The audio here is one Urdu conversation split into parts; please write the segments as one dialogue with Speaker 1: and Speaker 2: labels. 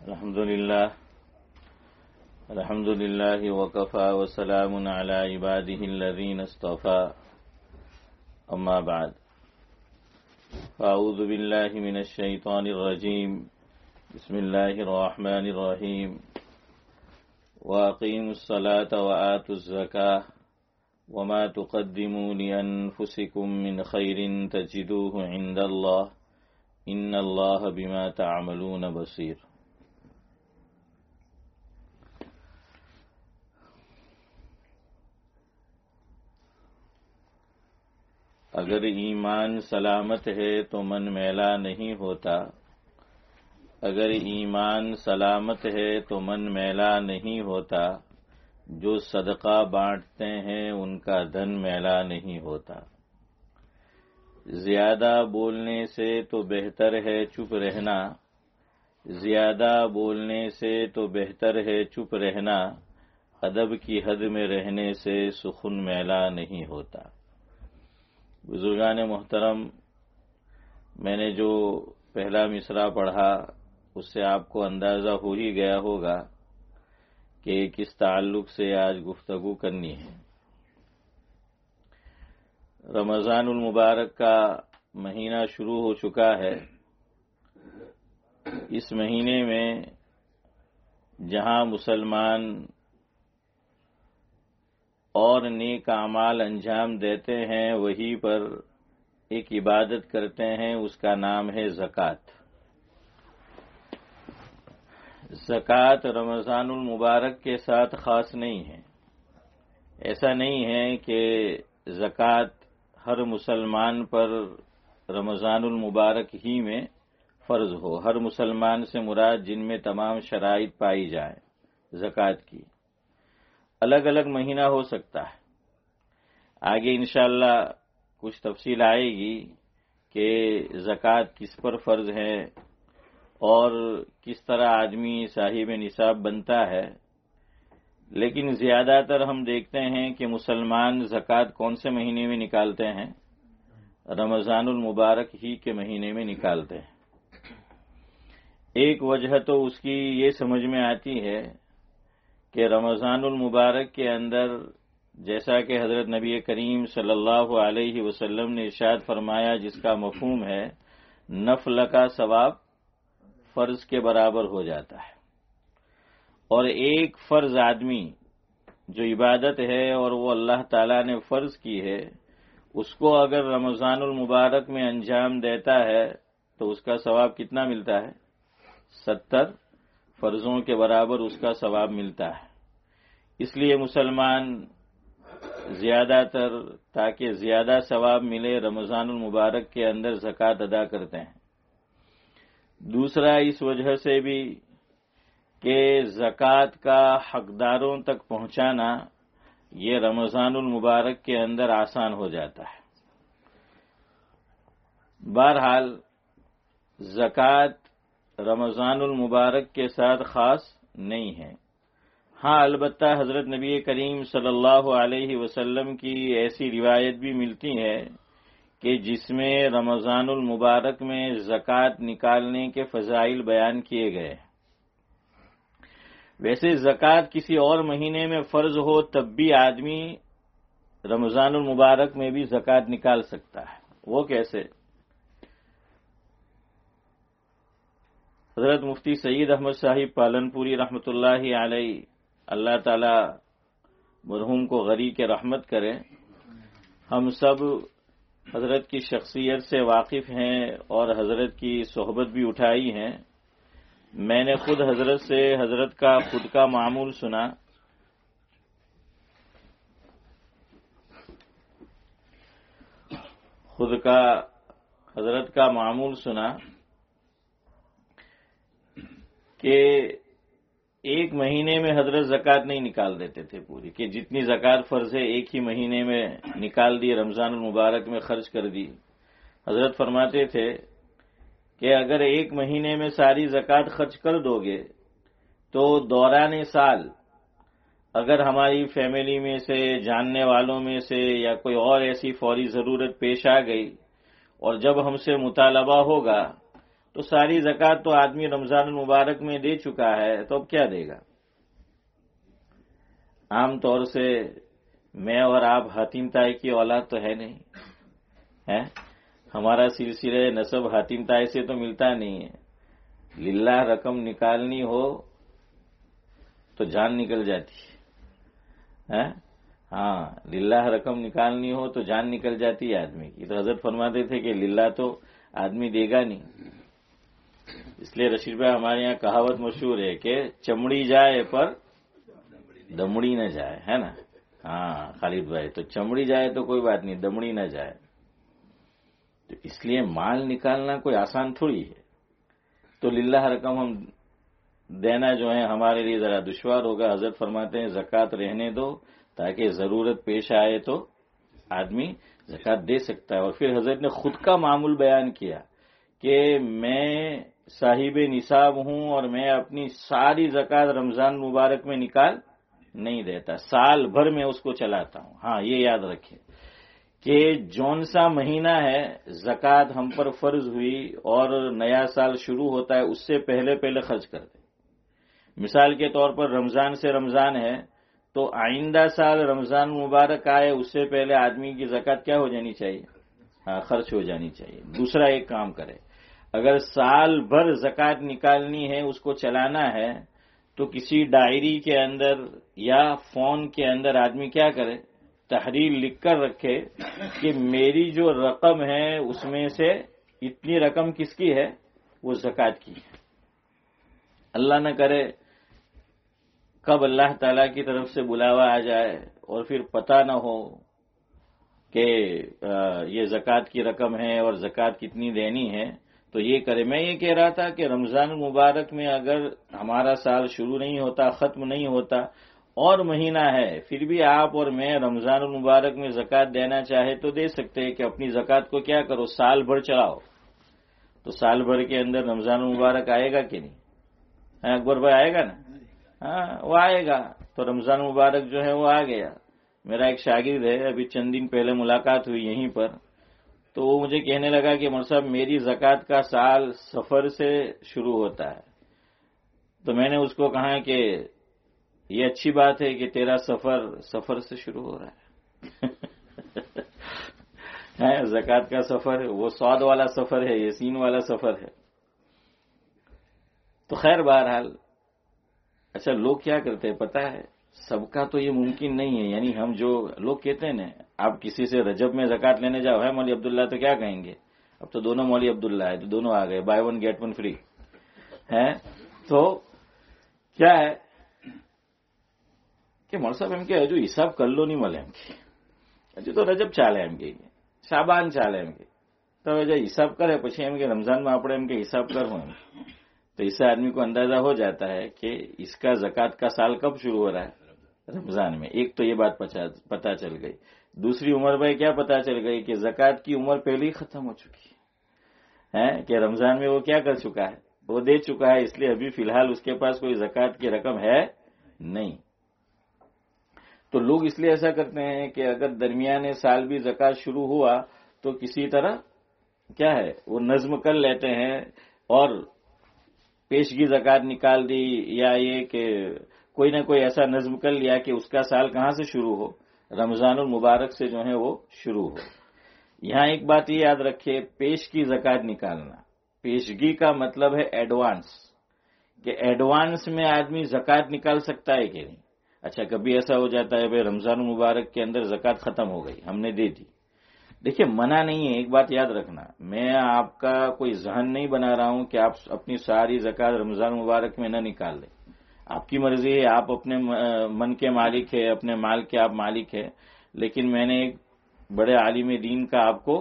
Speaker 1: الحمد لله وكفى وسلام على عباده الذين اصطفى أما بعد فأعوذ بالله من الشيطان الرجيم بسم الله الرحمن الرحيم وأقيموا الصلاة وآتوا الزكاة وما تقدموا لأنفسكم من خير تجدوه عند الله إن الله بما تعملون بصير۔ اگر ایمان سلامت ہے تو من میلا نہیں ہوتا، اگر ایمان سلامت ہے تو من میلا نہیں ہوتا، جو صدقہ بانٹتے ہیں ان کا دھن میلا نہیں ہوتا۔ زیادہ بولنے سے تو بہتر ہے چپ رہنا، زیادہ بولنے سے تو بہتر ہے چپ رہنا، ادب کی حد میں رہنے سے سخن میلا نہیں ہوتا۔ بزرگان محترم، میں نے جو پہلا مصرع پڑھا اس سے آپ کو اندازہ ہو ہی گیا ہوگا کہ کس تعلق سے آج گفتگو کرنی ہے۔ رمضان المبارک کا مہینہ شروع ہو چکا ہے۔ اس مہینے میں جہاں مسلمان اور نیک اعمال انجام دیتے ہیں وہیں پر ایک عبادت کرتے ہیں، اس کا نام ہے زکوٰۃ۔ زکوٰۃ رمضان المبارک کے ساتھ خاص نہیں ہے۔ ایسا نہیں ہے کہ زکوٰۃ ہر مسلمان پر رمضان المبارک ہی میں فرض ہو۔ ہر مسلمان سے مراد جن میں تمام شرائط پائی جائیں زکوٰۃ کی۔ الگ الگ مہینہ ہو سکتا ہے۔ آگے انشاءاللہ کچھ تفصیل آئے گی کہ زکوٰۃ کس پر فرض ہے اور کس طرح آدمی صاحب نصاب بنتا ہے، لیکن زیادہ تر ہم دیکھتے ہیں کہ مسلمان زکوٰۃ کون سے مہینے میں نکالتے ہیں؟ رمضان المبارک ہی کے مہینے میں نکالتے ہیں۔ ایک وجہ تو اس کی یہ سمجھ میں آتی ہے کہ رمضان المبارک کے اندر جیسا کہ حضرت نبی کریم صلی اللہ علیہ وسلم نے ارشاد فرمایا، جس کا مفہوم ہے نفل کا ثواب فرض کے برابر ہو جاتا ہے، اور ایک فرض آدمی جو عبادت ہے اور وہ اللہ تعالیٰ نے فرض کی ہے، اس کو اگر رمضان المبارک میں انجام دیتا ہے تو اس کا ثواب کتنا ملتا ہے؟ 70 فرضوں کے برابر اس کا ثواب ملتا ہے۔ اس لیے مسلمان زیادہ تر تاکہ زیادہ ثواب ملے رمضان المبارک کے اندر زکوٰۃ ادا کرتے ہیں۔ دوسرا اس وجہ سے بھی کہ زکوٰۃ کا حقداروں تک پہنچانا یہ رمضان المبارک کے اندر آسان ہو جاتا ہے۔ بہرحال زکوٰۃ رمضان المبارک کے ساتھ خاص نہیں ہے۔ ہاں البتہ حضرت نبی کریم صلی اللہ علیہ وسلم کی ایسی روایت بھی ملتی ہے کہ جس میں رمضان المبارک میں زکوٰۃ نکالنے کے فضائل بیان کیے گئے۔ ویسے زکوٰۃ کسی اور مہینے میں فرض ہو تب بھی آدمی رمضان المبارک میں بھی زکوٰۃ نکال سکتا ہے۔ وہ کیسے؟ حضرت مفتی سعید احمد صاحب پالنپوری رحمۃ اللہ علیہ، اللہ تعالی مرحوم کو غری کے رحمت کرے، ہم سب حضرت کی شخصیت سے واقف ہیں اور حضرت کی صحبت بھی اٹھائی ہیں۔ میں نے خود حضرت سے حضرت کا خود کا معمول سنا۔ حضرت کا معمول سنا کہ ایک مہینے میں حضرت زکوٰۃ نہیں نکال دیتے تھے پوری، کہ جتنی زکوٰۃ فرض ہے ایک ہی مہینے میں نکال دی، رمضان المبارک میں خرچ کر دی۔ حضرت فرماتے تھے کہ اگر ایک مہینے میں ساری زکوٰۃ خرچ کر دو گے تو دوران سال اگر ہماری فیملی میں سے، جاننے والوں میں سے یا کوئی اور ایسی فوری ضرورت پیش آ گئی اور جب ہم سے مطالبہ ہوگا تو ساری زکات تو آدمی رمضان المبارک میں دے چکا ہے، تو اب کیا دے گا؟ عام طور سے میں اور آپ حاتم طائی کی اولاد تو ہے نہیں ہے، ہمارا سلسلہ نسب حاتم طائی سے تو ملتا نہیں ہے۔ للہ رقم نکالنی ہو تو جان نکل جاتی ہے، ہاں للہ رقم نکالنی ہو تو جان نکل جاتی ہے آدمی کی۔ تو حضرت فرماتے تھے کہ للہ تو آدمی دے گا نہیں، اس لیے رشید بھائی ہمارے یہاں کہاوت مشہور ہے کہ چمڑی جائے پر دمڑی نہ جائے، ہے نا؟ ہاں خالد بھائی، تو چمڑی جائے تو کوئی بات نہیں، دمڑی نہ جائے۔ تو اس لیے مال نکالنا کوئی آسان تھوڑی ہے، تو للہ رقم ہم دینا جو ہے ہمارے لیے ذرا دشوار ہوگا۔ حضرت فرماتے ہیں زکوٰۃ رہنے دو تاکہ ضرورت پیش آئے تو آدمی زکوٰۃ دے سکتا ہے۔ اور پھر حضرت نے خود کا معمول بیان کیا کہ میں صاحب نصاب ہوں اور میں اپنی ساری زکوٰۃ رمضان مبارک میں نکال نہیں دیتا، سال بھر میں اس کو چلاتا ہوں۔ ہاں یہ یاد رکھیں کہ جون سا مہینہ ہے زکوٰۃ ہم پر فرض ہوئی اور نیا سال شروع ہوتا ہے، اس سے پہلے خرچ کر دیں۔ مثال کے طور پر رمضان سے رمضان ہے تو آئندہ سال رمضان مبارک آئے اس سے پہلے آدمی کی زکوٰۃ کیا ہو جانی چاہیے؟ ہاں خرچ ہو جانی چاہیے۔ دوسرا ایک کام کرے، اگر سال بھر زکوٰۃ نکالنی ہے، اس کو چلانا ہے، تو کسی ڈائری کے اندر یا فون کے اندر آدمی کیا کرے؟ تحریر لکھ کر رکھے کہ میری جو رقم ہے اس میں سے اتنی رقم کس کی ہے؟ وہ زکوٰۃ کی ہے۔ اللہ نہ کرے کب اللہ تعالیٰ کی طرف سے بلاوا آ جائے اور پھر پتہ نہ ہو کہ یہ زکوٰۃ کی رقم ہے اور زکوٰۃ کتنی دینی ہے، تو یہ کرے۔ میں یہ کہہ رہا تھا کہ رمضان المبارک میں اگر ہمارا سال شروع نہیں ہوتا، ختم نہیں ہوتا اور مہینہ ہے، پھر بھی آپ اور میں رمضان المبارک میں زکوٰۃ دینا چاہے تو دے سکتے ہیں کہ اپنی زکوٰۃ کو کیا کرو؟ سال بھر چلاؤ۔ تو سال بھر کے اندر رمضان المبارک آئے گا کہ نہیں؟ اکبر بھائی آئے گا نا؟ ہاں وہ آئے گا۔ تو رمضان مبارک جو ہے وہ آ گیا۔ میرا ایک شاگرد ہے، ابھی چند دن پہلے ملاقات ہوئی یہیں پر، تو وہ مجھے کہنے لگا کہ مولوی صاحب میری زکوٰۃ کا سال سفر سے شروع ہوتا ہے۔ تو میں نے اس کو کہا کہ یہ اچھی بات ہے کہ تیرا سفر سے شروع ہو رہا ہے۔ زکوٰۃ کا سفر وہ سعود والا سفر ہے، یہ سین والا سفر ہے۔ تو خیر بہرحال اچھا لوگ کیا کرتے ہیں پتہ ہے؟ سب کا تو یہ ممکن نہیں ہے، یعنی ہم جو لوگ کہتے ہیں نا، آپ کسی سے رجب میں زکوٰۃ لینے جاؤ ہے مولوی عبداللہ، تو کیا کہیں گے؟ اب تو دونوں مولوی عبداللہ ہے تو دونوں آ گئے، buy one get one free ہے۔ تو کیا ہے کہ مول صاحب ہم کے ہجو حساب کر لو نہیں ملے ہم کے، ہجو تو رجب چالے ہم کے شعبان چالے ہم کے، تو حساب کرے پچھے ہم کے رمضان میں اپنے ہم کے حساب کر ہوں، تو اس سے آدمی کو اندازہ ہو جاتا ہے کہ اس کا زکوٰۃ کا سال کب شروع ہو رہا ہے؟ رمضان میں۔ ایک تو یہ بات پتہ چل گئی۔ دوسری عمر بھائی کیا پتہ چل گئی کہ زکوٰۃ کی عمر پہلے ہی ختم ہو چکی ہے کہ رمضان میں وہ کیا کر چکا ہے؟ وہ دے چکا ہے، اس لیے ابھی فی الحال اس کے پاس کوئی زکوٰۃ کی رقم ہے نہیں۔ تو لوگ اس لیے ایسا کرتے ہیں کہ اگر درمیانے سال بھی زکوٰۃ شروع ہوا تو کسی طرح کیا ہے وہ نظم کر لیتے ہیں اور پیشگی زکوٰۃ نکال دی، یا یہ کہ کوئی نہ کوئی ایسا نظم کر لیا کہ اس کا سال کہاں سے شروع ہو؟ رمضان المبارک سے جو ہے وہ شروع ہو۔ یہاں ایک بات یہ یاد رکھے، پیشگی زکوٰۃ نکالنا، پیشگی کا مطلب ہے ایڈوانس، کہ ایڈوانس میں آدمی زکوٰۃ نکال سکتا ہے کہ نہیں؟ اچھا کبھی ایسا ہو جاتا ہے بھائی رمضان المبارک کے اندر زکوٰۃ ختم ہو گئی، ہم نے دے دی۔ دیکھیے منع نہیں ہے، ایک بات یاد رکھنا، میں آپ کا کوئی ذہن نہیں بنا رہا ہوں کہ آپ اپنی ساری زکوٰۃ رمضان مبارک میں نہ نکال دیں، آپ کی مرضی ہے، آپ اپنے من کے مالک ہے، اپنے مال کے آپ مالک ہے، لیکن میں نے ایک بڑے عالم دین کا آپ کو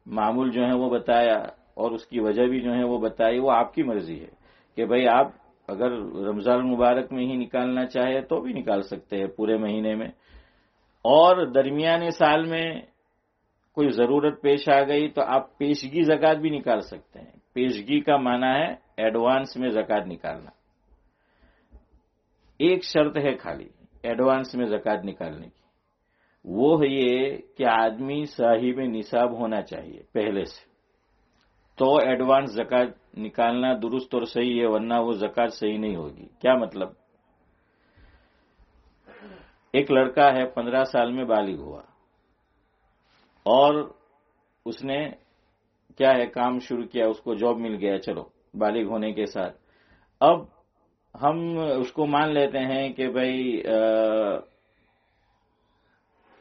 Speaker 1: معمول جو ہے وہ بتایا اور اس کی وجہ بھی جو ہے وہ بتائی، وہ آپ کی مرضی ہے کہ بھائی آپ اگر رمضان مبارک میں ہی نکالنا چاہے تو بھی نکال سکتے ہیں پورے مہینے میں، اور درمیانے سال میں کوئی ضرورت پیش آ گئی تو آپ پیشگی زکوٰۃ بھی نکال سکتے ہیں۔ پیشگی کا معنی ہے ایڈوانس میں زکوٰۃ نکالنا۔ ایک شرط ہے خالی ایڈوانس میں زکوٰۃ نکالنے کی، وہ ہے یہ کہ آدمی صاحب نصاب ہونا چاہیے پہلے سے، تو ایڈوانس زکوٰۃ نکالنا درست اور صحیح ہے، ورنہ وہ زکات صحیح نہیں ہوگی۔ کیا مطلب؟ ایک لڑکا ہے 15 سال میں بالغ ہوا اور اس نے کیا ہے کام شروع کیا، اس کو جاب مل گیا، چلو بالغ ہونے کے ساتھ اب ہم اس کو مان لیتے ہیں کہ بھائی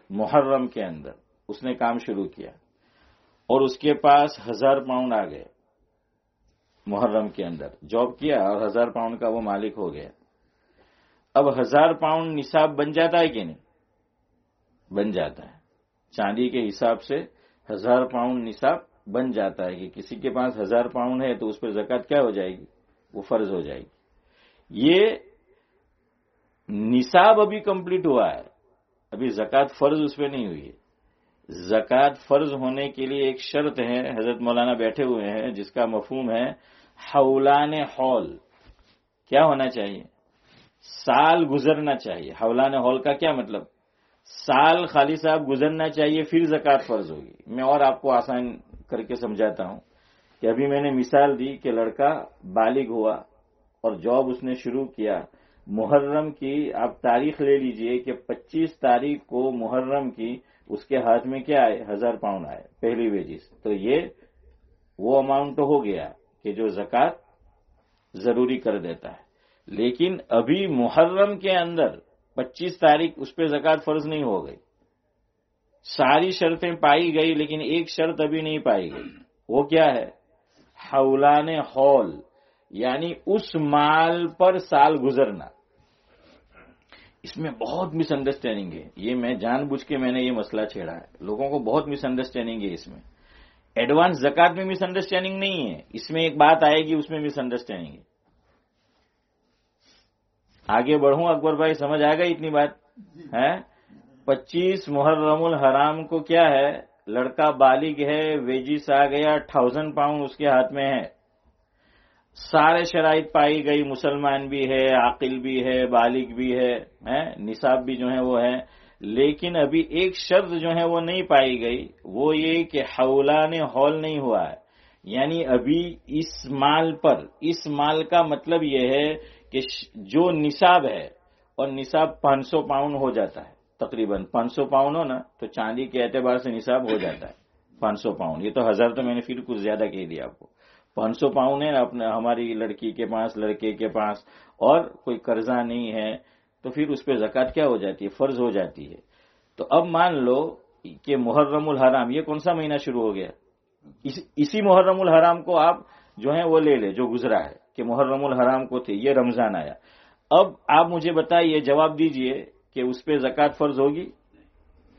Speaker 1: محرم کے اندر اس نے کام شروع کیا اور اس کے پاس 1000 پاؤنڈ آ گئے، محرم کے اندر جاب کیا اور 1000 پاؤنڈ کا وہ مالک ہو گیا۔ اب 1000 پاؤنڈ نصاب بن جاتا ہے کہ نہیں؟ بن جاتا ہے، چاندی کے حساب سے 1000 پاؤنڈ نصاب بن جاتا ہے کہ کسی کے پاس 1000 پاؤنڈ ہے تو اس پہ زکات کیا ہو جائے گی؟ وہ فرض ہو جائے گی۔ یہ نصاب ابھی کمپلیٹ ہوا ہے، ابھی زکات فرض اس پہ نہیں ہوئی ہے۔ زکات فرض ہونے کے لیے ایک شرط ہے، حضرت مولانا بیٹھے ہوئے ہیں جس کا مفہوم ہے حولان حول۔ کیا ہونا چاہیے؟ سال گزرنا چاہیے۔ حولان حول کا کیا مطلب؟ سال خالی صاحب گزرنا چاہیے پھر زکات فرض ہوگی۔ میں اور آپ کو آسان کر کے سمجھاتا ہوں کہ ابھی میں نے مثال دی کہ لڑکا بالغ ہوا اور جاب اس نے شروع کیا، محرم کی آپ تاریخ لے لیجئے کہ 25 تاریخ کو محرم کی اس کے ہاتھ میں کیا آئے؟ 1000 پاؤنڈ آئے پہلی ویجز، تو یہ وہ اماؤنٹ تو ہو گیا کہ جو زکات ضروری کر دیتا ہے۔ لیکن ابھی محرم کے اندر 25 تاریخ اس پہ زکات فرض نہیں ہو گئی، ساری شرطیں پائی گئی لیکن ایک شرط ابھی نہیں پائی گئی، وہ کیا ہے؟ حولان حول، یعنی اس مال پر سال گزرنا۔ اس میں بہت مس انڈرسٹینڈنگ ہے، یہ میں جان بوجھ کے میں نے یہ مسئلہ چھیڑا ہے، لوگوں کو بہت مس انڈرسٹینڈنگ ہے اس میں۔ ایڈوانس زکات میں مس انڈرسٹینڈنگ نہیں ہے، اس میں ایک بات آئے گی اس میں مس انڈرسٹینڈنگ ہے۔ آگے بڑھوں اکبر بھائی، سمجھ آ گئی اتنی بات ہے؟ 25 محرم الحرام کو کیا ہے، لڑکا بالغ ہے، ویجز آ گیا، 1000 پاؤنڈ اس کے ہاتھ میں ہے، سارے شرائط پائی گئی، مسلمان بھی ہے، عاقل بھی ہے، بالغ بھی ہے، نصاب بھی جو ہے وہ ہے، لیکن ابھی ایک شرط جو ہے وہ نہیں پائی گئی، وہ یہ کہ حولان حول نہیں ہوا ہے۔ یعنی ابھی اس مال پر، اس مال کا مطلب یہ ہے کہ جو نصاب ہے، اور نصاب 500 پاؤنڈ ہو جاتا ہے، تقریباً 500 پاؤنڈ ہو نا تو چاندی کے اعتبار سے نصاب ہو جاتا ہے 500 پاؤنڈ۔ یہ تو 1000 تو میں نے پھر کچھ زیادہ کہہ دیا آپ کو، 500 پاؤنڈ ہے اپنے ہماری لڑکی کے پاس، لڑکے کے پاس، اور کوئی قرضہ نہیں ہے تو پھر اس پہ زکات کیا ہو جاتی ہے؟ فرض ہو جاتی ہے۔ تو اب مان لو کہ محرم الحرام، یہ کون سا مہینہ شروع ہو گیا؟ اسی محرم الحرام کو آپ جو ہے وہ لے لے جو گزرا ہے کہ محرم الحرام کو تھے، یہ رمضان آیا۔ اب آپ مجھے بتائیے، جواب دیجئے کہ اس پہ زکات فرض ہوگی؟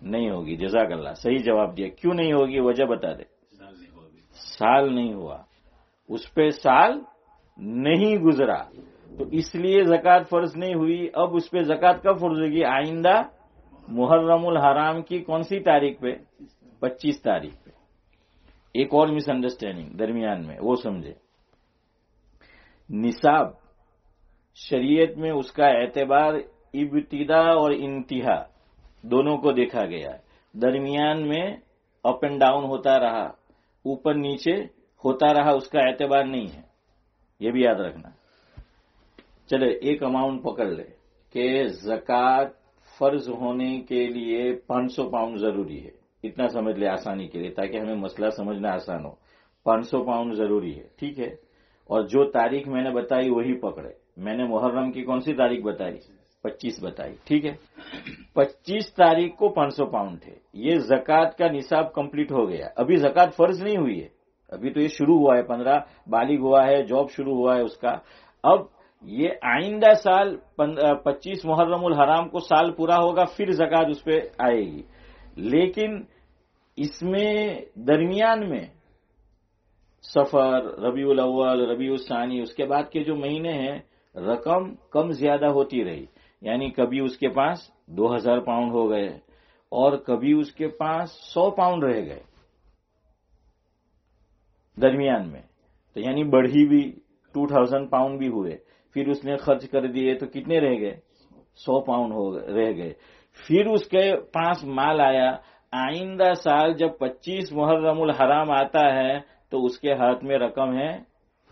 Speaker 1: نہیں ہوگی۔ جزاک اللہ، صحیح جواب دیا۔ کیوں نہیں ہوگی؟ وجہ بتا دے۔ سال نہیں ہوا، اس پہ سال نہیں گزرا، تو اس لیے زکات فرض نہیں ہوئی۔ اب اس پہ زکات کب فرض ہوگی؟ آئندہ محرم الحرام کی کون سی تاریخ پہ؟ 25 تاریخ پہ۔ ایک اور مس انڈرسٹینڈنگ درمیان میں، وہ سمجھے، نصاب شریعت میں اس کا اعتبار ابتدا اور انتہا دونوں کو دیکھا گیا ہے، درمیان میں اپ اینڈ ڈاؤن ہوتا رہا، اوپر نیچے ہوتا رہا، اس کا اعتبار نہیں ہے، یہ بھی یاد رکھنا۔ چلے ایک اماؤنٹ پکڑ لے کہ زکات فرض ہونے کے لیے 500 پاؤنڈ ضروری ہے، اتنا سمجھ لے آسانی کے لیے تاکہ ہمیں مسئلہ سمجھنا آسان ہو۔ 500 پاؤنڈ ضروری ہے، ٹھیک ہے، اور جو تاریخ میں نے بتائی وہی پکڑے۔ میں نے محرم کی کون سی تاریخ بتائی؟ 25 بتائی، ٹھیک ہے۔ 25 تاریخ کو 500 پاؤنڈ تھے، یہ زکات کا نصاب کمپلیٹ ہو گیا، ابھی زکات فرض نہیں ہوئی ہے، ابھی تو یہ شروع ہوا ہے، 15 بالغ ہوا ہے، جاب شروع ہوا ہے اس کا۔ اب یہ آئندہ سال 25 محرم الحرام کو سال پورا ہوگا، پھر زکات اس پہ آئے گی، لیکن اس میں درمیان میں سفر، ربیع الاول، ربیع الثانی، اس کے بعد کے جو مہینے ہیں رقم کم زیادہ ہوتی رہی، یعنی کبھی اس کے پاس 2000 پاؤنڈ ہو گئے اور کبھی اس کے پاس 100 پاؤنڈ رہ گئے درمیان میں، تو یعنی بڑھی بھی 2000 پاؤنڈ بھی ہوئے، پھر اس نے خرچ کر دیے تو کتنے رہ گئے؟ 100 پاؤنڈ رہ گئے، پھر اس کے پاس مال آیا، آئندہ سال جب 25 محرم الحرام آتا ہے تو اس کے ہاتھ میں رقم ہے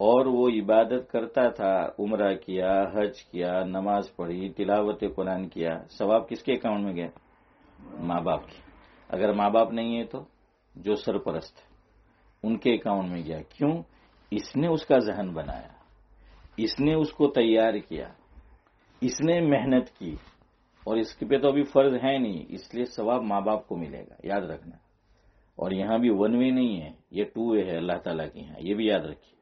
Speaker 1: اور وہ عبادت کرتا تھا، عمرہ کیا، حج کیا، نماز پڑھی، تلاوت قرآن کیا، ثواب کس کے اکاؤنٹ میں گیا؟ ماں باپ کی۔ اگر ماں باپ نہیں ہے تو جو سرپرست ہے ان کے اکاؤنٹ میں گیا۔ کیوں؟ اس نے اس کا ذہن بنایا، اس نے اس کو تیار کیا، اس نے محنت کی، اور اس پہ تو ابھی فرض ہے نہیں، اس لیے ثواب ماں باپ کو ملے گا، یاد رکھنا۔ اور یہاں بھی ون وے نہیں ہے، یہ ٹو وے ہے اللہ تعالیٰ کے یہاں، یہ بھی یاد رکھیے۔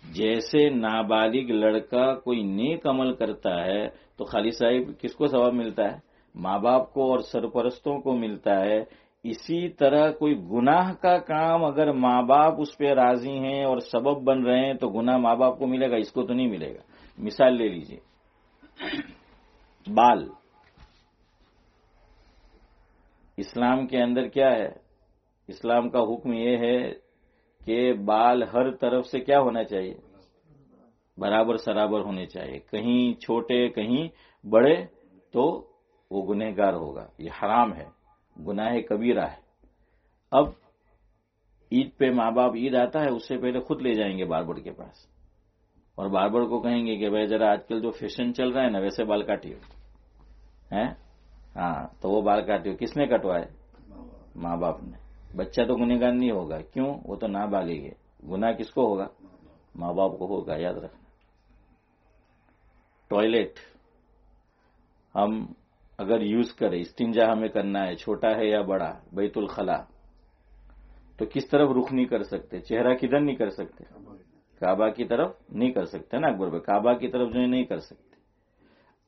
Speaker 1: جیسے نابالغ لڑکا کوئی نیک عمل کرتا ہے تو خالی صاحب کس کو ثواب ملتا ہے؟ ماں باپ کو اور سرپرستوں کو ملتا ہے۔ اسی طرح کوئی گناہ کا کام اگر ماں باپ اس پہ راضی ہیں اور سبب بن رہے ہیں تو گناہ ماں باپ کو ملے گا، اس کو تو نہیں ملے گا۔ مثال لے لیجئے، بال۔ اسلام کے اندر کیا ہے؟ اسلام کا حکم یہ ہے کہ بال ہر طرف سے کیا ہونا چاہیے؟ برابر سرابر ہونے چاہیے، کہیں چھوٹے کہیں بڑے تو وہ گنہگار ہوگا، یہ حرام ہے، گناہ کبیرہ ہے۔ اب عید پہ ماں باپ، عید آتا ہے اس سے پہلے خود لے جائیں گے باربر کے پاس، اور باربر کو کہیں گے کہ بھائی ذرا آج کل جو فیشن چل رہا ہے نا ویسے بال کاٹیو، ہیں؟ ہاں، تو وہ بال کاٹیو کس نے کٹوائے؟ ماں باپ نے۔ بچہ تو گنہگار نہیں ہوگا، کیوں؟ وہ تو نابالغ ہے، گناہ کس کو ہوگا؟ ماں باپ کو ہوگا، یاد رکھنا۔ ٹوائلٹ ہم اگر یوز کریں، استنجا ہمیں کرنا ہے، چھوٹا ہے یا بڑا، بیت الخلا، تو کس طرف رخ نہیں کر سکتے؟ چہرہ کدھر نہیں کر سکتے؟ کعبہ کی طرف نہیں کر سکتے نا اکبر بھائی، کعبہ کی طرف جو ہے نہیں کر سکتے۔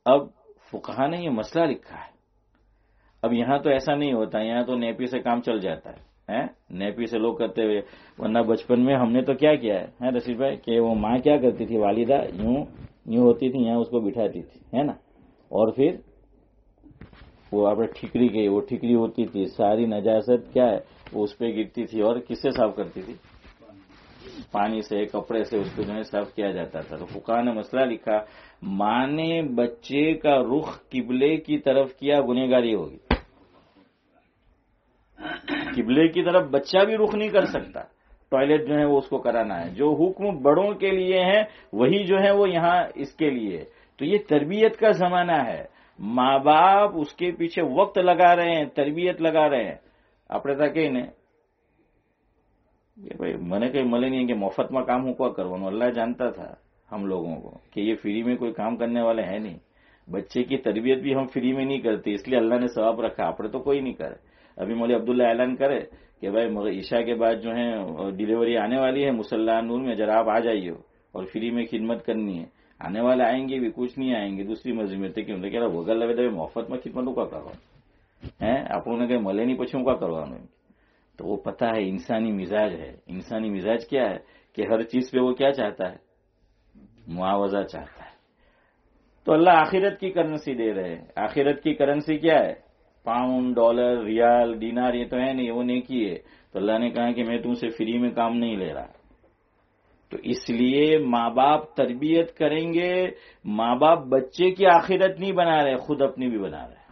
Speaker 1: اب فقہا نے یہ مسئلہ لکھا ہے۔ اب یہاں تو ایسا نہیں ہوتا، یہاں تو نیپی سے کام چل جاتا ہے، نیپی سے لوگ کرتے ہوئے، ورنہ بچپن میں ہم نے تو کیا کیا ہے رشید بھائی، کہ وہ ماں کیا کرتی تھی، والدہ یوں ہوتی تھی، یہاں اس کو بٹھاتی تھی، ہے نا، اور پھر وہ آپ ٹھیکری گئی، وہ ٹھیکری ہوتی تھی، ساری نجاست کیا ہے وہ اس پہ گرتی تھی، اور کس سے صاف کرتی تھی؟ پانی سے، کپڑے سے اس کو جو ہے صاف کیا جاتا تھا۔ تو فقہا نے مسئلہ لکھا، ماں نے بچے کا رخ قبلے کی طرف کیا، گنہگاری ہوگی۔ قبلے کی طرف بچہ بھی رخ نہیں کر سکتا، ٹوائلٹ جو ہے وہ اس کو کرانا ہے۔ جو حکم بڑوں کے لیے ہے وہی جو ہے وہ یہاں اس کے لیے۔ تو یہ تربیت کا زمانہ ہے، ماں باپ اس کے پیچھے وقت لگا رہے ہیں، تربیت لگا رہے ہیں۔ આપણે તા કહીને کہ بھائی میں نے کہیں ملے نہیں کہ مفت میں کام ہوا کروانا، اللہ جانتا تھا ہم لوگوں کو کہ یہ فری میں کوئی کام کرنے والے ہیں نہیں۔ بچے کی تربیت بھی ہم فری میں نہیں کرتے، اس لیے اللہ نے ثواب رکھا، اپنے تو کوئی نہیں کرے۔ ابھی مولوی عبداللہ اعلان کرے کہ بھائی عشاء کے بعد جو ہے ڈیلیوری آنے والی ہے مصلی نور میں، ذرا آپ آ جائیے اور فری میں خدمت کرنی ہے۔ آنے والے آئیں گے بھی، کچھ نہیں آئیں گے، دوسری مسجد میں کیوں کہ ہوگا لگے مفت میں خدمت کا کروانا ہے، آپ نے کہیں ملے نہیں پچھوں کا کروانا۔ تو وہ پتہ ہے انسانی مزاج ہے، انسانی مزاج کیا ہے کہ ہر چیز پہ وہ کیا چاہتا ہے؟ معاوضہ چاہتا ہے۔ تو اللہ آخرت کی کرنسی دے رہے ہیں، آخرت کی کرنسی کیا ہے؟ پاؤنڈ، ڈالر، ریال، دینار، یہ تو ہے نہیں، وہ نیکی ہے۔ تو اللہ نے کہا کہ میں تم سے فری میں کام نہیں لے رہا۔ تو اس لیے ماں باپ تربیت کریں گے، ماں باپ بچے کی آخرت نہیں بنا رہے، خود اپنی بھی بنا رہے،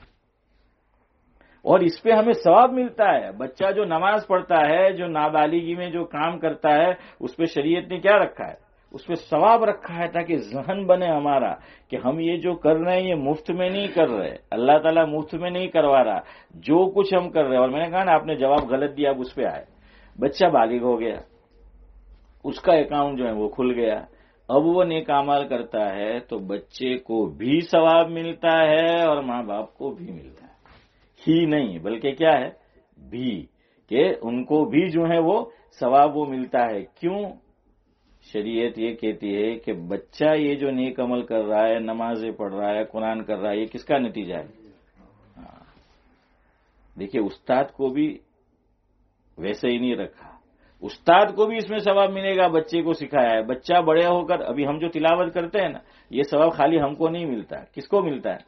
Speaker 1: اور اس پہ ہمیں ثواب ملتا ہے۔ بچہ جو نماز پڑھتا ہے، جو نابالغی میں جو کام کرتا ہے، اس پہ شریعت نے کیا رکھا ہے؟ اس پہ ثواب رکھا ہے، تاکہ ذہن بنے ہمارا کہ ہم یہ جو کر رہے ہیں یہ مفت میں نہیں کر رہے، اللہ تعالیٰ مفت میں نہیں کروا رہا، جو کچھ ہم کر رہے ہیں۔ اور میں نے کہا نا آپ نے جواب غلط دیا، اب اس پہ آئے، بچہ بالغ ہو گیا، اس کا اکاؤنٹ جو ہے وہ کھل گیا، اب وہ نیک اعمال کرتا ہے تو بچے کو بھی ثواب ملتا ہے اور ماں باپ کو بھی ملتا ہے، ہی نہیں بلکہ کیا ہے بھی، کہ ان کو بھی جو ہے وہ ثواب وہ ملتا ہے۔ کیوں؟ شریعت یہ کہتی ہے کہ بچہ یہ جو نیک عمل کر رہا ہے، نمازیں پڑھ رہا ہے، قرآن کر رہا ہے، یہ کس کا نتیجہ ہے؟ دیکھیے استاد کو بھی ویسے ہی نہیں رکھا، استاد کو بھی اس میں ثواب ملے گا، بچے کو سکھایا ہے۔ بچہ بڑے ہو کر، ابھی ہم جو تلاوت کرتے ہیں نا، یہ ثواب خالی ہم کو نہیں ملتا، کس کو ملتا ہے؟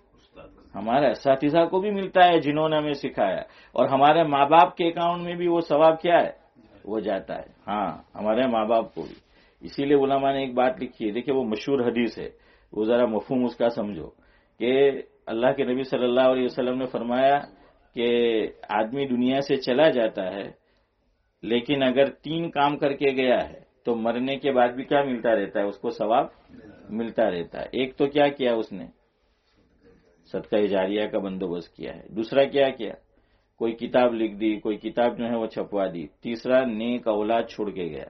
Speaker 1: ہمارے اساتذہ کو بھی ملتا ہے جنہوں نے ہمیں سکھایا، اور ہمارے ماں باپ کے اکاؤنٹ میں بھی وہ ثواب کیا ہے؟ وہ جاتا ہے، ہاں ہمارے ماں باپ کو بھی۔ اسی لیے علماء نے ایک بات لکھی ہے، دیکھیں وہ مشہور حدیث ہے، وہ ذرا مفہوم اس کا سمجھو، کہ اللہ کے نبی صلی اللہ علیہ وسلم نے فرمایا کہ آدمی دنیا سے چلا جاتا ہے، لیکن اگر 3 کام کر کے گیا ہے تو مرنے کے بعد بھی کیا ملتا رہتا ہے؟ اس کو ثواب ملتا رہتا ہے. ایک تو کیا کیا اس نے؟ صدقہ جاریہ کا بندوبست کیا ہے. دوسرا کیا کیا؟ کوئی کتاب لکھ دی، کوئی کتاب جو ہے وہ چھپوا دی. تیسرا نیک اولاد چھوڑ کے گیا.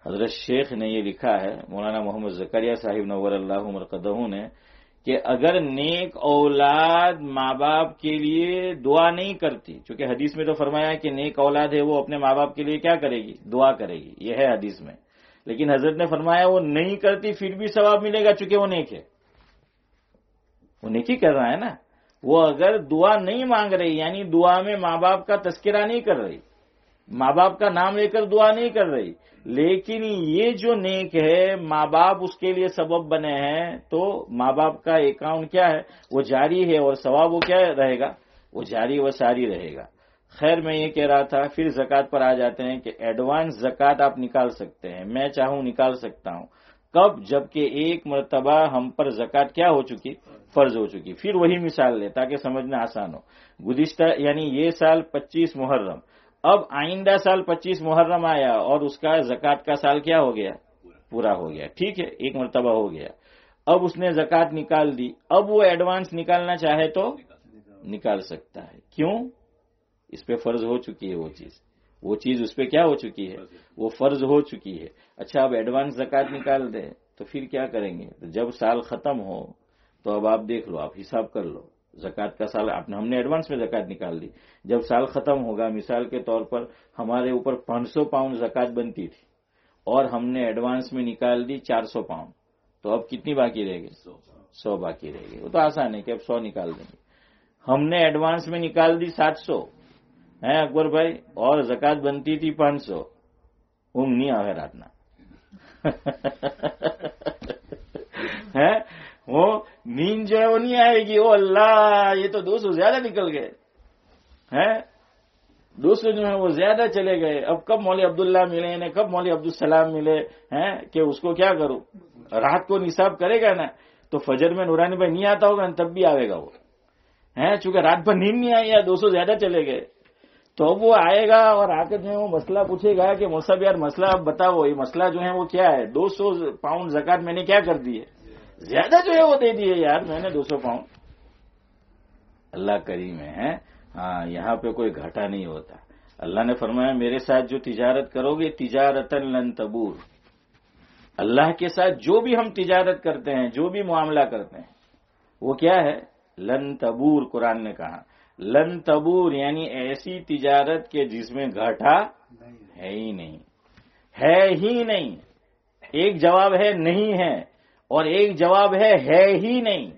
Speaker 1: حضرت شیخ نے یہ لکھا ہے، مولانا محمد زکریا صاحب نور اللہ مرقدہ نے، کہ اگر نیک اولاد ماں باپ کے لیے دعا نہیں کرتی، چونکہ حدیث میں تو فرمایا کہ نیک اولاد ہے وہ اپنے ماں باپ کے لیے کیا کرے گی؟ دعا کرے گی، یہ ہے حدیث میں. لیکن حضرت نے فرمایا وہ نہیں کرتی پھر بھی ثواب ملے گا، چونکہ وہ نیک ہے، وہ نیکی کر رہا ہے نا. وہ اگر دعا نہیں مانگ رہی، یعنی دعا میں ماں باپ کا تذکرہ نہیں کر رہی، ماں باپ کا نام لے کر دعا نہیں کر رہی، لیکن یہ جو نیک ہے ماں باپ اس کے لیے سبب بنے ہیں، تو ماں باپ کا اکاؤنٹ کیا ہے؟ وہ جاری ہے، اور ثواب وہ کیا رہے گا؟ وہ جاری و ساری رہے گا. خیر میں یہ کہہ رہا تھا، پھر زکوٰۃ پر آ جاتے ہیں کہ ایڈوانس زکوٰۃ آپ نکال سکتے ہیں، میں چاہوں نکال سکتا ہوں. کب؟ جبکہ ایک مرتبہ ہم پر زکوٰۃ کیا ہو چکی؟ فرض ہو چکی. پھر وہی مثال لے تاکہ سمجھنا آسان ہو. گزشتہ یعنی یہ سال 25 محرم، اب آئندہ سال 25 محرم آیا اور اس کا زکوٰۃ کا سال کیا ہو گیا؟ پورا ہو گیا. ٹھیک ہے، ایک مرتبہ ہو گیا. اب اس نے زکوٰۃ نکال دی، اب وہ ایڈوانس نکالنا چاہے تو نکال سکتا ہے. کیوں؟ اس پہ فرض ہو چکی ہے وہ چیز اس پہ کیا ہو چکی ہے؟ وہ فرض ہو چکی ہے. اچھا، اب ایڈوانس زکوٰۃ نکال دے تو پھر کیا کریں گے؟ جب سال ختم ہو تو اب آپ دیکھ لو، آپ حساب کر لو. زکوٰۃ کا سال ہم نے ایڈوانس میں زکوٰۃ نکال دی. جب سال ختم ہوگا، مثال کے طور پر ہمارے اوپر 500 پاؤنڈ زکوٰۃ بنتی تھی اور ہم نے ایڈوانس میں نکال دی 400 پاؤنڈ، تو اب کتنی باقی رہے گی؟ 100 باقی رہے گی. وہ تو آسان ہے کہ اب 100 نکال دیں گے. ہم نے ایڈوانس میں نکال دی 700 ہے اکبر بھائی، اور زکوٰۃ بنتی تھی 500. اونگ نہیں آئے رات نا ہے، وہ نیند جو ہے وہ نہیں آئے گی. وہ اللہ، یہ تو 200 زیادہ نکل گئے ہیں، 200 جو ہے وہ زیادہ چلے گئے. اب کب مولوی عبداللہ ملے انہیں، کب مولوی عبدالسلام ملے ہیں کہ اس کو کیا کروں؟ رات کو نصاب کرے گا نا تو فجر میں نورانی بھائی نہیں آتا ہوگا تب بھی آئے گا وہ ہے، چونکہ رات بھر نیند نہیں آئی یا 200 زیادہ چلے گئے. تو اب وہ آئے گا اور آ کر جو ہے وہ مسئلہ پوچھے گا کہ مصعب یار مسئلہ اب بتاؤ، یہ مسئلہ جو ہے وہ کیا ہے؟ 200 پاؤنڈ زکوٰۃ میں نے کیا کر دی ہے؟ زیادہ جو ہے وہ دے دیے یار میں نے 200 پاؤنڈ. اللہ کریم ہے، ہاں یہاں پہ کوئی گھاٹا نہیں ہوتا. اللہ نے فرمایا میرے ساتھ جو تجارت کرو گے تجارتاً لن تبور. اللہ کے ساتھ جو بھی ہم تجارت کرتے ہیں، جو بھی معاملہ کرتے ہیں، وہ کیا ہے؟ لن تبور. قرآن نے کہا لن تبور، یعنی ایسی تجارت کے جس میں گھاٹا ہے ہی نہیں، ہے ہی نہیں. ایک جواب ہے نہیں ہے، اور ایک جواب ہے ہی نہیں.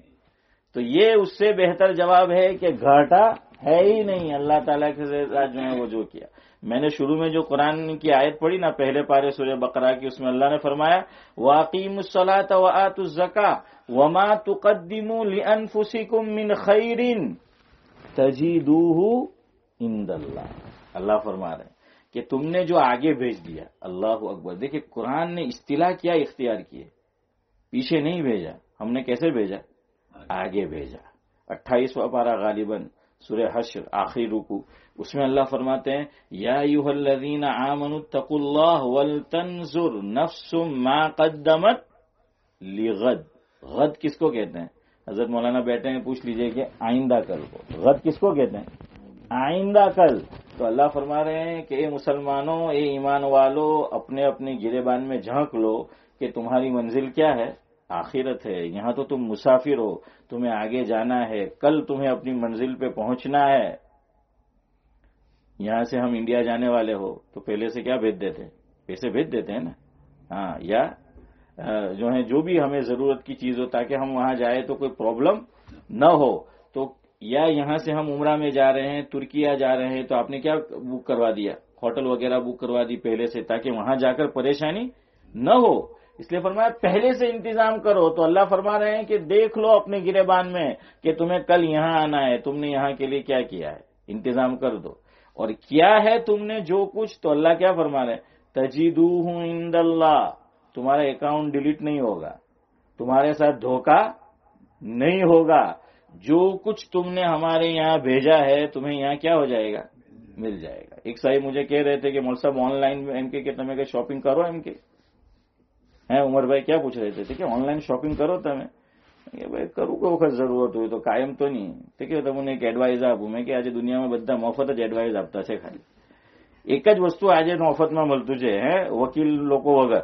Speaker 1: تو یہ اس سے بہتر جواب ہے کہ گھاٹا ہے ہی نہیں. اللہ تعالیٰ کے ساتھ جو ہے وہ جو کیا. میں نے شروع میں جو قرآن کی آیت پڑھی نا، پہلے پارے سورہ بقرہ کی، اس میں اللہ نے فرمایا وَأَقِيمُوا الصَّلَاةَ وَآتُوا الزَّكَاةَ وَمَا تُقَدِّمُوا لِأَنفُسِكُم مِّنْ خَيْرٍ تَجِدُوهُ عِندَ اللَّهِ. اللہ فرما رہے ہیں کہ تم نے جو آگے بھیج دیا. اللہ اکبر. دیکھیں قرآن نے اصطلاح کیا اختیار کیے، پیچھے نہیں بھیجا. ہم نے کیسے بھیجا؟ آگے بھیجا. 28واں پارہ غالباً سورہ حشر آخری رکوع، اس میں اللہ فرماتے ہیں یا ایھا الذین آمنوا اتقوا اللہ ولتنظر نفس ما قدمت لغد. غد کس کو کہتے ہیں؟ حضرت مولانا بیٹھے ہیں، پوچھ لیجئے کہ آئندہ کل کو غد کس کو کہتے ہیں؟ آئندہ کل. تو اللہ فرما رہے ہیں کہ اے مسلمانوں، اے ایمان والو، اپنے اپنے گریبان میں جھانک لو کہ تمہاری منزل کیا ہے؟ آخرت ہے. یہاں تو تم مسافر ہو، تمہیں آگے جانا ہے، کل تمہیں اپنی منزل پہ پہنچنا ہے. یہاں سے ہم انڈیا جانے والے ہو تو پہلے سے کیا بھیج دیتے؟ پیسے بھیج دیتے ہیں نا. ہاں، یا جو ہے جو بھی ہمیں ضرورت کی چیز ہو تاکہ ہم وہاں جائے تو کوئی پرابلم نہ ہو. تو یا یہاں سے ہم عمرہ میں جا رہے ہیں، ترکیہ جا رہے ہیں، تو آپ نے کیا بک کروا دیا؟ ہوٹل وغیرہ بک کروا دی پہلے سے تاکہ وہاں جا کر پریشانی نہ ہو. اس لیے فرمایا پہلے سے انتظام کرو. تو اللہ فرما رہے ہیں کہ دیکھ لو اپنے گریبان میں کہ تمہیں کل یہاں آنا ہے، تم نے یہاں کے لیے کیا کیا ہے، انتظام کر دو. اور کیا ہے تم نے جو کچھ، تو اللہ کیا فرما رہے ہیں تجدوہ عند اللہ. تمہارا اکاؤنٹ ڈیلیٹ نہیں ہوگا، تمہارے ساتھ دھوکہ نہیں ہوگا. جو کچھ تم نے ہمارے یہاں بھیجا ہے تمہیں یہاں کیا ہو جائے گا؟ مل جائے گا. ایک صاحب مجھے کہہ رہے تھے کہ مول صاحب آن لائن ایم کے تمہیں کہ شاپنگ کرو ایم کے ہیں. عمر بھائی کیا پوچھ رہے تھے کہ آن لائن شاپنگ کرو تمہیں ભાઈ કરવું કોઈ વખત જરૂરત હોય તો કાયમ તો નહીં. તો કે તમને એક એડવાઇસ આપું મેં કે આજે દુનિયામાં બધા મફત જ એડવાઇસ આપતા છે. ખાલી એક જ વસ્તુ આજે મફતમાં મળતું છે હે વકીલ લોકો વગર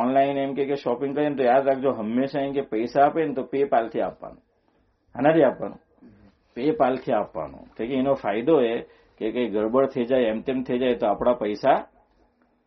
Speaker 1: ઓનલાઈન એમ કે શોપિંગ કરે તો યાદ રાખજો હંમેશા એમ કે પૈસા આપે ને તો પેપાલથી આપવાનું, આનાથી આપવાનું, પેપાલથી આપવાનું. તો કે એનો ફાયદો એ કે કઈ ગડબડ થઈ જાય એમ તેમ થઈ જાય તો આપણા પૈસા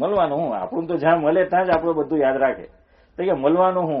Speaker 1: મળવાનું હું આપણું તો જ્યાં મળે ત્યાં જ આપણે બધું યાદ રાખે. તો કે મળવાનું હું.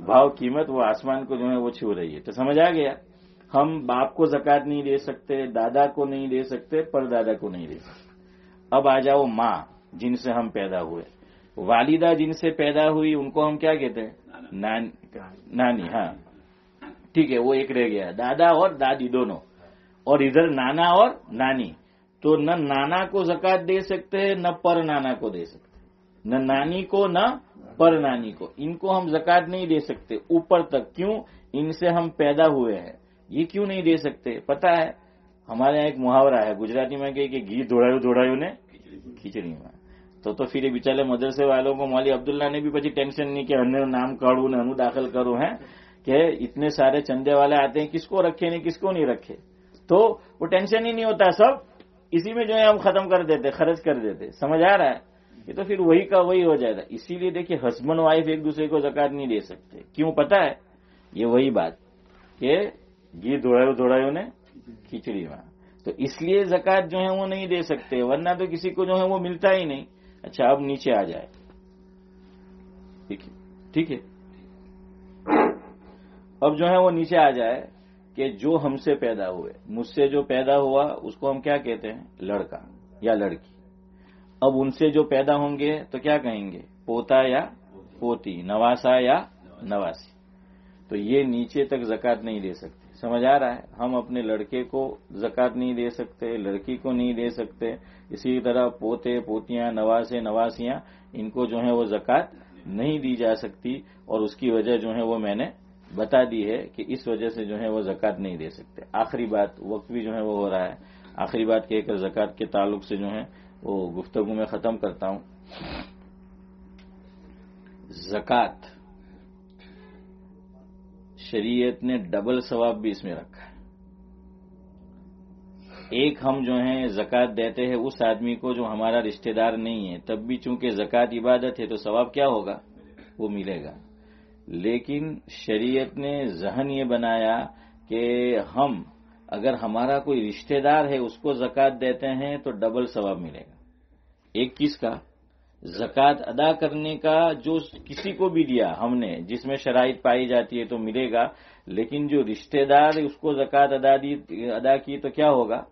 Speaker 1: بھاؤ قیمت وہ آسمان کو جو ہے وہ چھو رہی ہے. تو سمجھ آ گیا. ہم باپ کو زکات نہیں دے سکتے, دادا کو نہیں دے سکتے, پر دادا کو نہیں دے سکتے. اب آ جاؤ ماں جن سے ہم پیدا ہوئے, والدہ جن سے پیدا ہوئی ان کو ہم کیا کہتے ہیں؟ نانی. ہاں ٹھیک ہے, وہ ایک رہ گیا. دادا اور دادی دونوں, اور ادھر نانا اور نانی. تو نہ نانا کو زکات دے سکتے ہیں نہ پر نانا کو دے سکتے, نہ نانی کو نہ پر نانی کو. ان کو ہم زکات نہیں دے سکتے اوپر تک. کیوں؟ ان سے ہم پیدا ہوئے ہیں. یہ کیوں نہیں دے سکتے پتا ہے؟ ہمارے یہاں ایک محاورہ ہے گجراتی میں کہ گھی دوڑاયું نے کھچڑی میں. تو پھر یہ بیچارے مدرسے والوں کو مولوی عبداللہ نے بھی پچھی ٹینشن نہیں کہ انو نام کاڑوں نے انو داخل کروں ہیں کہ اتنے سارے چندے والے آتے ہیں, کس کو رکھے نہیں کس کو نہیں رکھے. تو وہ ٹینشن ہی نہیں ہوتا, سب اسی میں جو ہے ہم ختم کر دیتے, خرچ کر دیتے. سمجھ آ رہا ہے؟ یہ تو پھر وہی کا وہی ہو جائے گا. اسی لیے دیکھیے ہسبینڈ وائف ایک دوسرے کو زکات نہیں دے سکتے. کیوں پتا ہے؟ یہ وہی بات کہ گھی دوڑاયું نے کھچڑی میں. تو اس لیے زکات جو ہے وہ نہیں دے سکتے, ورنہ تو کسی کو جو ہے وہ ملتا ہی نہیں. اچھا اب نیچے آ جائے. ٹھیک ہے, اب جو ہے وہ نیچے آ جائے کہ جو ہم سے پیدا ہوئے, مجھ سے جو پیدا ہوا اس کو ہم کیا کہتے ہیں؟ لڑکا یا لڑکی. اب ان سے جو پیدا ہوں گے تو کیا کہیں گے؟ پوتا یا پوتی, نواسا یا نواسی. تو یہ نیچے تک زکات نہیں دے سکتے. سمجھ آ رہا ہے؟ ہم اپنے لڑکے کو زکات نہیں دے سکتے, لڑکی کو نہیں دے سکتے. اسی طرح پوتے پوتیاں نواسے نواسیاں ان کو جو ہے وہ زکات نہیں دی جا سکتی. اور اس کی وجہ جو ہے وہ میں نے بتا دی ہے کہ اس وجہ سے جو ہے وہ زکات نہیں دے سکتے. آخری بات, وقت بھی جو ہے وہ ہو رہا ہے, آخری بات کہہ کر زکات کے تعلق سے جو ہے وہ گفتگو میں ختم کرتا ہوں. زکات شریعت نے ڈبل ثواب بھی اس میں رکھا ہے. ایک ہم جو ہیں زکات دیتے ہیں اس آدمی کو جو ہمارا رشتہ دار نہیں ہے, تب بھی چونکہ زکات عبادت ہے تو ثواب کیا ہوگا؟ وہ ملے گا. لیکن شریعت نے ذہن یہ بنایا کہ ہم اگر ہمارا کوئی رشتہ دار ہے اس کو زکات دیتے ہیں تو ڈبل ثواب ملے گا. ایک کس کا؟ زکات ادا کرنے کا, جو کسی کو بھی دیا ہم نے جس میں شرائط پائی جاتی ہے تو ملے گا. لیکن جو رشتہ دار اس کو زکات ادا کی تو کیا ہوگا؟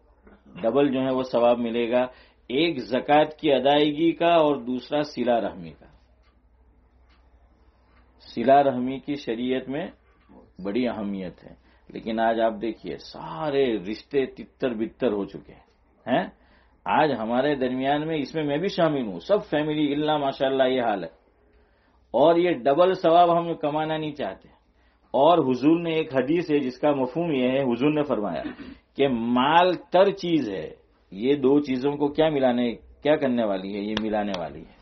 Speaker 1: ڈبل جو ہے وہ ثواب ملے گا. ایک زکات کی ادائیگی کا اور دوسرا صلہ رحمی کا. صلہ رحمی کی شریعت میں بڑی اہمیت ہے. لیکن آج آپ دیکھیے سارے رشتے تتر بتر ہو چکے ہیں. آج ہمارے درمیان میں, اس میں بھی شامل ہوں, سب فیملی اللہ ماشاءاللہ یہ حال ہے. اور یہ ڈبل ثواب ہم کمانا نہیں چاہتے. اور حضور نے ایک حدیث ہے جس کا مفہوم یہ ہے, حضور نے فرمایا کہ مال تر چیز ہے, یہ دو چیزوں کو کیا کرنے والی ہے؟ یہ ملانے والی ہے.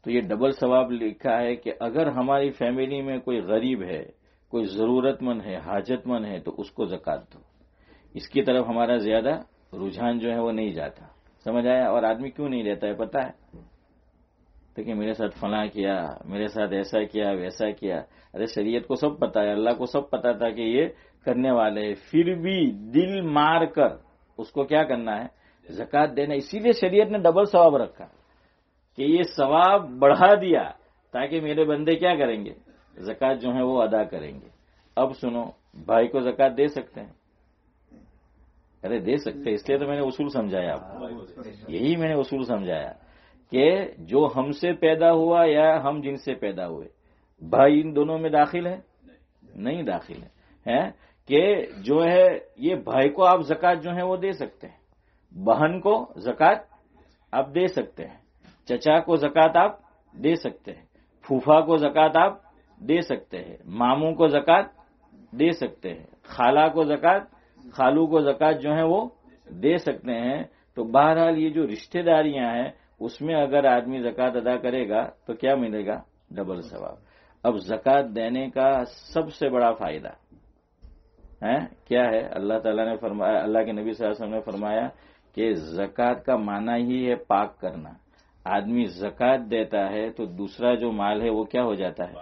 Speaker 1: تو یہ ڈبل ثواب لکھا ہے کہ اگر ہماری فیملی میں کوئی غریب ہے, کوئی ضرورت مند ہے, حاجت مند ہے, تو اس کو زکات دو. اس کی طرف ہمارا زیادہ رجحان جو ہے وہ نہیں جاتا. سمجھ آیا؟ اور آدمی کیوں نہیں دیتا ہے پتا ہے؟ تو کہ میرے ساتھ فلاں کیا, میرے ساتھ ایسا کیا ویسا کیا. ارے شریعت کو سب پتا ہے, اللہ کو سب پتا تھا کہ یہ کرنے والے ہیں, پھر بھی دل مار کر اس کو کیا کرنا ہے؟ زکات دینا. اسی لیے شریعت نے ڈبل ثواب رکھا کہ یہ ثواب بڑھا دیا تاکہ میرے بندے کیا کریں گے؟ زکات جو ہے وہ ادا کریں گے. اب سنو, بھائی کو زکات دے سکتے ہیں؟ ارے دے سکتے ہیں. اس لیے تو میں نے اصول سمجھایا آپ کو, یہی میں نے اصول سمجھایا کہ جو ہم سے پیدا ہوا یا ہم جن سے پیدا ہوئے, بھائی ان دونوں میں داخل ہے؟ نہیں داخل ہے. کہ جو ہے یہ بھائی کو آپ زکات جو ہے وہ دے سکتے ہیں, بہن کو زکات آپ دے سکتے ہیں, چچا کو زکات آپ دے سکتے ہیں, پھوپھا کو زکات آپ دے سکتے ہیں, ماموں کو زکات دے سکتے ہیں, خالہ کو زکات, خالو کو زکات جو ہے وہ دے سکتے ہیں. تو بہرحال یہ جو رشتہ داریاں ہیں اس میں اگر آدمی زکات ادا کرے گا تو کیا ملے گا؟ ڈبل ثواب. اب زکات دینے کا سب سے بڑا فائدہ ہے کیا ہے؟ اللہ تعالیٰ نے فرمایا, اللہ کے نبی صلی اللہ علیہ وسلم نے فرمایا کہ زکات کا معنی ہی ہے پاک کرنا. آدمی زکات دیتا ہے تو دوسرا جو مال ہے وہ کیا ہو جاتا ہے؟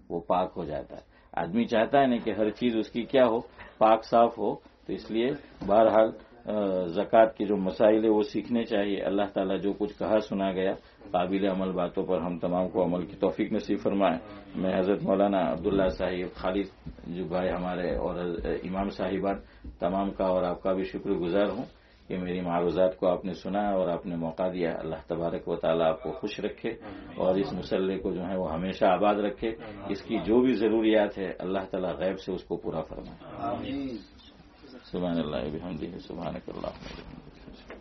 Speaker 1: وہ پاک ہو جاتا ہے. آدمی چاہتا ہے نا کہ ہر چیز اس کی کیا ہو؟ پاک صاف ہو. تو اس لیے بہرحال زکوٰۃ کے جو مسائل ہے وہ سیکھنے چاہیے. اللہ تعالیٰ جو کچھ کہا سنا گیا قابل عمل باتوں پر ہم تمام کو عمل کی توفیق نصیب فرمائے. میں حضرت مولانا عبداللہ صاحب خالد جو بھائی ہمارے اور امام صاحبان تمام کا اور آپ کا بھی شکر گزار ہوں کہ میری معروضات کو آپ نے سنا اور آپ نے موقع دیا. اللہ تبارک و تعالیٰ آپ کو خوش رکھے اور اس مسئلے کو جو ہے وہ ہمیشہ آباد رکھے. اس کی جو بھی ضروریات ہے اللہ تعالیٰ غیب سے اس کو پورا فرمائے. سبحان اللہ بحمدہ سبحانک اللہم وبحمدک.